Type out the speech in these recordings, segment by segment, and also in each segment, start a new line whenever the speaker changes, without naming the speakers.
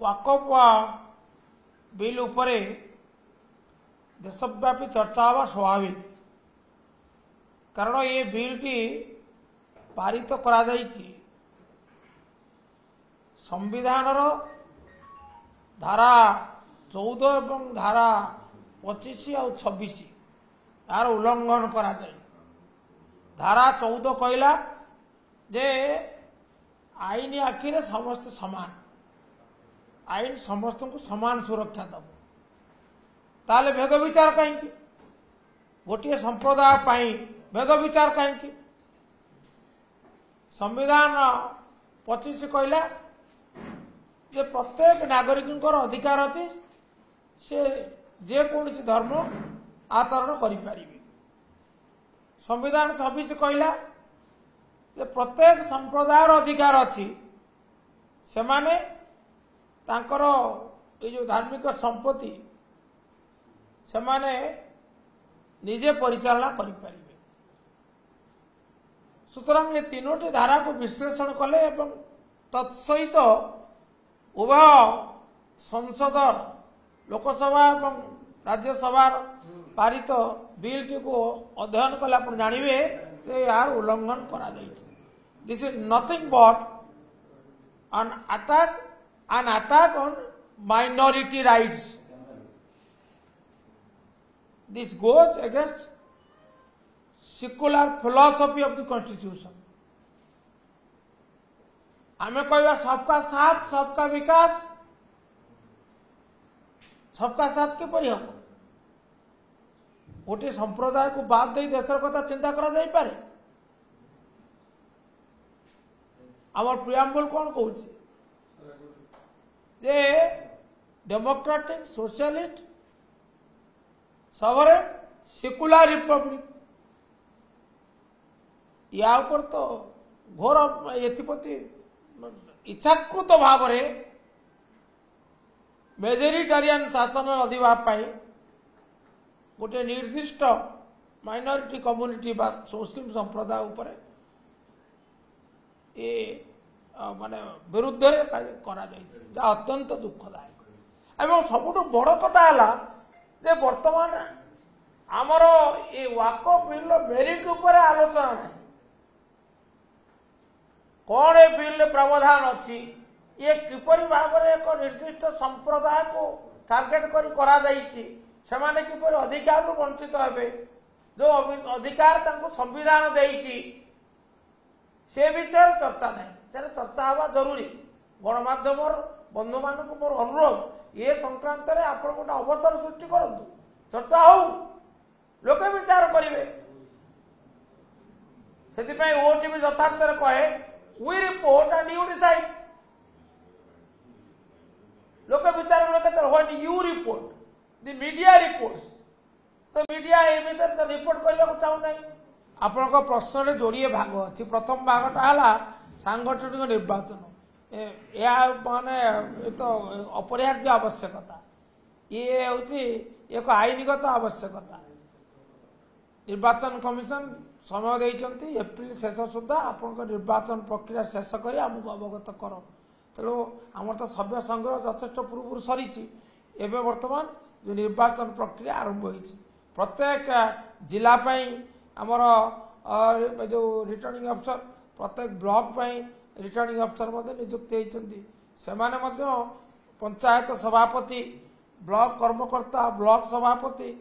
वाकफ bill उपरे देशव्यापी चर्चा हवा स्वाभाविक कारण ये बिल टी पारित करा जाइछि संविधान धारा 14 एवं धारा 25 और 26 यार उल्लंघन करा जाए। धारा 14 कहला जे आईन आखिरे समस्त समान आईन समस्त को समान सुरक्षा दब ताले भेद विचार कहीं गोटे संप्रदाय पाई भेद विचार कहीं संविधान 25 कहला जे प्रत्येक नागरिक अधिकार अच्छी से जेकोसी धर्म आचरण करें। संविधान 26 कहला जे प्रत्येक संप्रदायर अधिकार अच्छी से माने तांकर ये जो धार्मिक संपत्ति से माने निजे परिचालना करें। सुतरां ये तीनोटी धारा को विश्लेषण कले एवं तत्सहित उभय संसद लोकसभा एवं राज्यसभा पारित बिल टी को अध्ययन कले आप जानवे यार उल्लंघन करा this is nothing but an attack on minority rights. This goes against secular philosophy of the constitution. हमें कहवा सबका साथ सबका विकास सबका साथ के परि हम गोटे संप्रदाय को बाद दे देशर कथा चिंता करा जाई पारे। आमर प्रियाम्बल कौन कहूँ जे डेमोक्रेटिक सोशलिस्ट सवरेन सेकुलर रिपब्लिक या ऊपर तो घोर एथिपति इच्छाकृत भाव मेजोरिटेरियन शासन अधिभाव गोटे निर्दिष्ट माइनॉरिटी कम्युनिटी बा मुस्लिम संप्रदाय उपरे ये माने विरुद्ध करा अत्यंत दुखदायक एवं सबुठ बड़ कथा जे वर्तमान आमर ये वाकफ बिल मेरिट उपर आलोचना नहीं कौन ए बिल प्रावधान अच्छी ये किपरि भाव एक निर्दिष्ट संप्रदाय को टार्गेट करा सेमाने किपरि अधिकार वंचित हेबे जो अधिकार तांको संविधान देइछि से विषय चर्चा नहीं चर्चा हवा जरूरी। गणमाध्यम बंधु मान मोर अनुरोध ये संक्रांत में आप गोटे अवसर सृष्टि करूँ चर्चा हो लोके विचार करेंगे से ओटीवी यथार्थ कहे we report and you decide लोके विचार when you report the media reports तो मीडिया ए भीतर रिपोर्ट करने चाहू ना आपण प्रश्न जोड़े भाग अच्छी प्रथम भागटा है सांगठनिक निर्वाचन या माने तो अपरिहार्य आवश्यकता ये हूँ एक आईनगत आवश्यकता। निर्वाचन कमिशन समय देइचंती एप्रिल शेष सुधा आपण निर्वाचन प्रक्रिया शेष कर आमको अवगत कर तेणु आम तो सभ्य संग्रह यथेष पूर्व सरी एवं वर्तमान जो निर्वाचन प्रक्रिया आरंभ होती प्रत्येक जिलापाई आमर जो रिटर्निंग अफसर प्रत्येक ब्लॉक रिटर्निंग अफसर नियुक्त होती से पंचायत सभापति ब्लॉक कर्मकर्ता ब्लॉक सभापति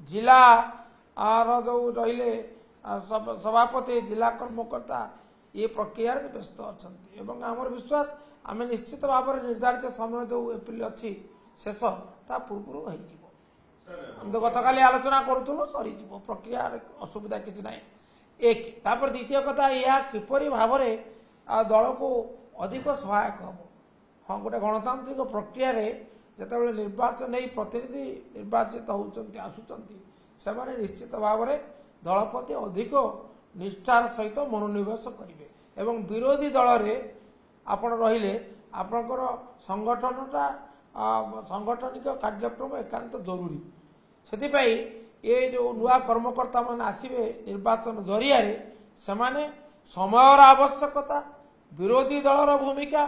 जिला जो रहिले सभापति जिला कर्मकर्ता ये प्रक्रिया व्यस्त अच्छा आमर विश्वास आम निश्चित भाव में निर्धारित समय जो एप्रिल अच्छी शेष ता पूर्व हम तो गत काली आलोचना करूँ सरी प्रक्रिया असुविधा किसी ना एक तापर द्वितीय कथा यह किपरि भाव दल को अधिक सहायक हम हाँ गोटे गणतांत्रिक प्रक्रिया जिते निर्वाचन नहीं प्रतिनिधि निर्वाचित होती आसुंच से निश्चित भाव में दल प्रति अधिक निष्ठार सहित मनोनिवेश करेंगे एवं विरोधी दल में आपण रहिले आपणकर संगठनटा सांगठनिक कार्यक्रम एकांत जरूरी से ये जो नुआ कर्मकर्ता मान आसवे निर्वाचन जरिया से समय आवश्यकता विरोधी दलर भूमिका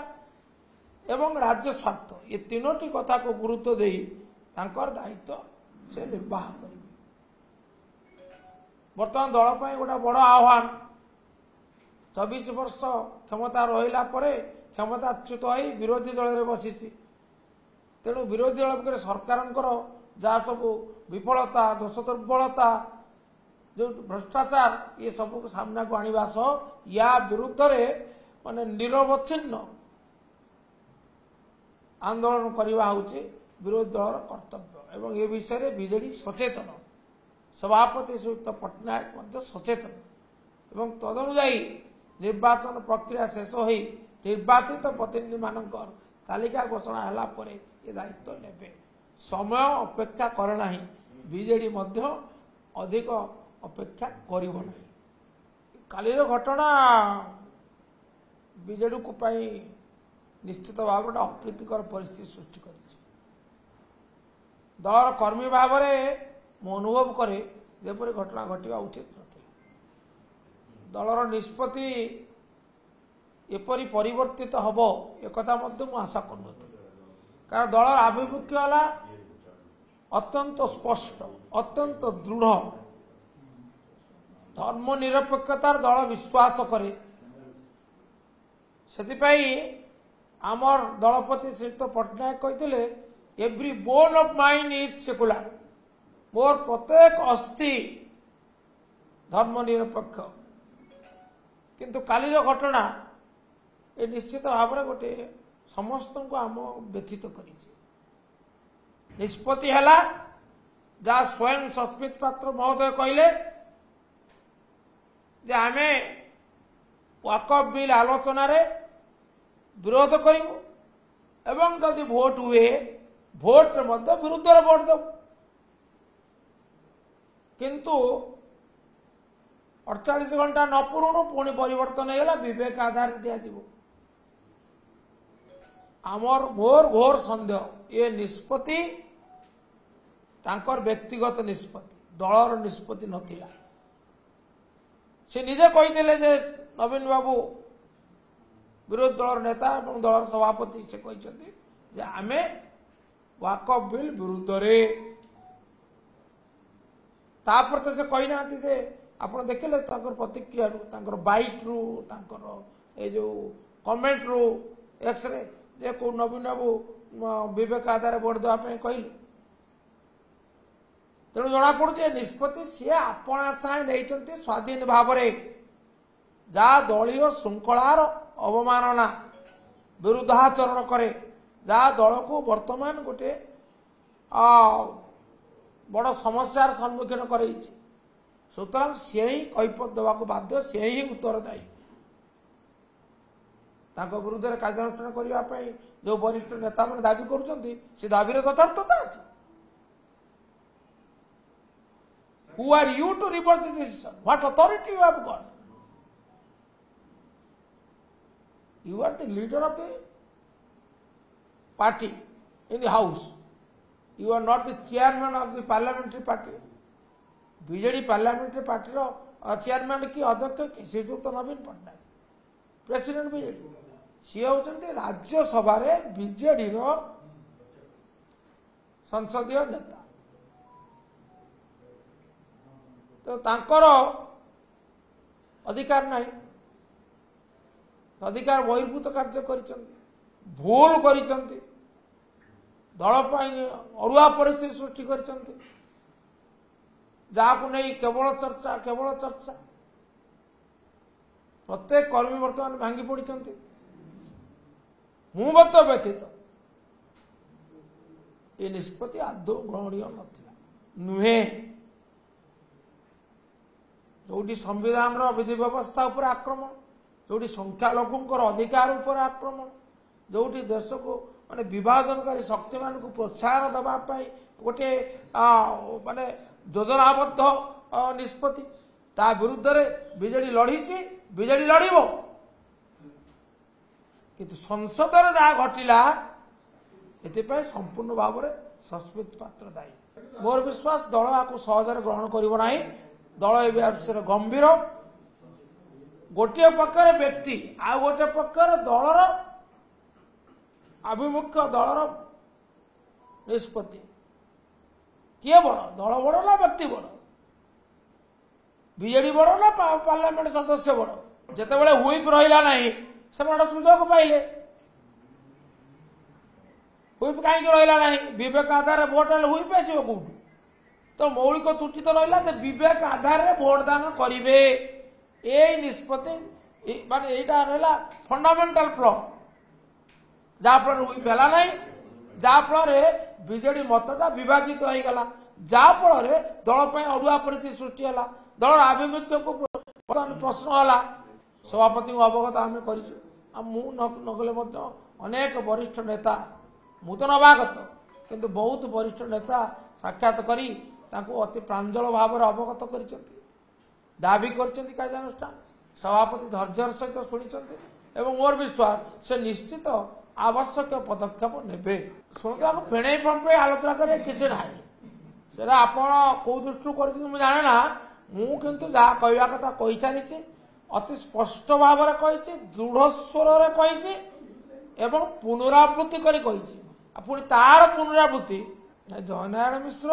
एवं राज्य स्वार्थ ये तीनोटी कथा को गुरुत्व दे दायित्व से निर्वाह कर बर्तमान दल पर गोटे बड़ आह्वान 24 वर्ष क्षमता रहा क्षमताच्युत हो विरोधी दल में बसी तेणु विरोधी दल सरकार जहाँ सब विफलता दोष दुर्बलता जो भ्रष्टाचार ये सब को सामना को आने सह या विरुद्ध माने निरवच्छिन्न आंदोलन करवा हूँ विरोधी दल कर्तव्य एवं ये विषय में बीजेडी सचेतन सभापति श्रीयुक्त पट्टनायक सचेतन एवं तदनुजाई निर्वाचन प्रक्रिया शेष हो निर्वाचित प्रतिनिधि मान तालिका घोषणा है ये दायित्व ने समय अपेक्षा करे ना बीजेडी अधिक अपेक्षा करिबो नहीं कालीर घटना बीजेडी को पाई निश्चित भाव गोटे अप्रीतिकर परिस्थिति सृष्टि कर दल कर्मी भाव में मु अनुभव करे जेपरी घटना घटवा उचित नथिला दलर निष्पत्ति एपरी परिवर्तित हब एक आशा कर कारण दलर आभिमुख्य है अत्यंत स्पष्ट अत्यंत दृढ़ धर्मनिरपेक्षतार दल विश्वास करे से आमर दलपति श्रीयुक्त पट्टनायक कहते every bone of mine is secular मोर प्रत्येक अस्थि धर्मनिरपेक्ष किंतु कालीर घटना ये निश्चित भाव में गोटे समस्त को आम व्यथित कर निष्पत्ति है जहाँ स्वयं सस्मित पात्र महोदय कहले जे आमे वाकफ बिल आलोचना रे विरोध करिबु एवं जदि भोट हुए भोट मध्य विरुद्ध भोट दब किंतु 48 घंटा न पूर्ण पुणी परिवर्तन होगा विवेक आधार दिया आमर मोर घोर संदेह ये निष्पत्ति तांकर व्यक्तिगत निष्पत्ति दलर निष्पत्ति नथिला से निजे कहते नवीन बाबू विरोधी दलर नेता और दलर सभापति से कहते आमे वाकफ बिल विरुद्ध रे तापर तो से कही ना आप देखिले प्रतिक्रिया बाइट रु ये जो कमेंट रु एक्स रे जे को नवीन बाबू विवेक आधार भोट देवाई कहले तेणु जना पड़े निष्पत्ति सी आपणा छाए नहीं स्वाधीन भाव जहाँ दलीय श्रृंखलार अवमानना विरुद्धाचरण करे जहाँ दल को वर्तमान गोटे बड़ समस्यार सम्मुखीन कर सुतरां सी ही कैफत देवाक बाध्य सी ही उत्तरदायी विरुद्ध कार्यानुष्ठान करने जो वरिष्ठ नेता मैंने दाबी कर दाबी यथार्थता अच्छी Who are you to reverse the decision? What authority you have got? You are the leader of the party in the house. You are not the chairman of the parliamentary party. BJD parliamentary party रो chairman की अध्यक्ष की श्रीयुक्त Naveen Patnaik president BJD सी होते राज्यसभा रे BJD रो संसदीय नेता तो तांकर अधिकार नहीं अधिकार बहिर्भूत कार्य भूल कर दल अरुआ परिस्थिति सृष्टि कर नहीं केवल चर्चा प्रत्येक कर्मी वर्तमान भांगी पड़ते मत व्यतीत ये निष्पत्ति आदौ ग्रहणीय नथिला नुहे जोटी संविधान विधि व्यवस्था उपर आक्रमण जोटी संख्यालघुंकर अधिकार उपर आक्रमण जोटी देश को माने विभाजनकारी शक्ति मान को प्रोत्साहन दवाई गोटे माने योजनाबद्ध निष्पत्ति ता विरुद्ध रे बीजेडी लड़ी बीजेडी लड़ब किंतु संसद रे जहाँ घटिला एथिपाई संपूर्ण भाव में सस्मित पात्र दायी मोर विश्वास दल आपको सहजरे ग्रहण करिबो नाही दल ए गंभीर गोटे पक्षर व्यक्ति आ गोटे पक्षर दलर आभिमुख्य दलर निष्पत्ति किए बड़ दल बड़ ना व्यक्ति बड़ बीजेडी बड़ ना पार्लियामेंट सदस्य बड़ जितेबाला हुईप रहा ना से सुजोग पाइले हुईप कहीं रहा ना विवेक आधार भोट हेल्ले हुईप आसो कौटू तो मौलिक त्रुटि तो रहा विवेक आधार भोट दान करेंगे ये निष्पत्ति माने यहाँ रहा फंडामेंटाल फ्लॉ जहाँफल हुईप है ना जहाँफल बीजेडी मतटा विभाजित हो गला जहाँफल दल अड़ुआ परिस्थिति सृष्टि है दल आभिमुख्य को प्रश्न है सभापति को अवगत आम कर अनेक वरिष्ठ नेता मु तो नवागत किंतु बहुत वरिष्ठ नेता साक्षात करी अति प्रांजल भाव अवगत कर दाबी कर कार्यानुष्ठान सभापति धैर्यर सहित शुणी मोर विश्वास से निश्चित आवश्यक पदक्षेप ने शुणु फेणे फंपे आलोचना कर किसी ना से आप कौ दृष्टि कर जाने ना मुझे जहाँ कहवा कथा कही सारी अति स्पष्ट भाव कही दृढ़ स्वर कही एवं पुनरावृत्ति करी पुणी तार पुनरावृत्ति जय नारायण मिश्र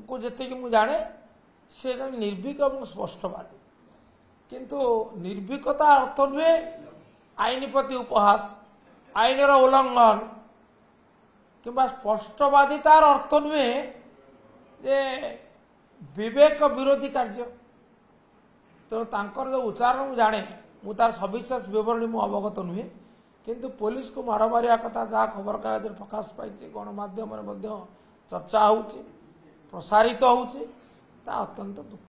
को जी मुझे जाने से निर्भीक और स्पष्टवादी किंतु निर्भीकता अर्थ नुहे आईन प्रति उपहास आईनर उल्लंघन किंबा स्पष्टवादितार अर्थ नुहे जे विवेक विरोधी कार्य तेणु तांकर जो उच्चारण मुझे जाने मु तार सविशेष विवरणी मु अवगत नुहे किंतु पुलिस को माड़ मारिया कथा जहाँ खबर कागज प्रकाश पाई गणमाध्यम चर्चा हो प्रसारित हो अत्यंत दुख।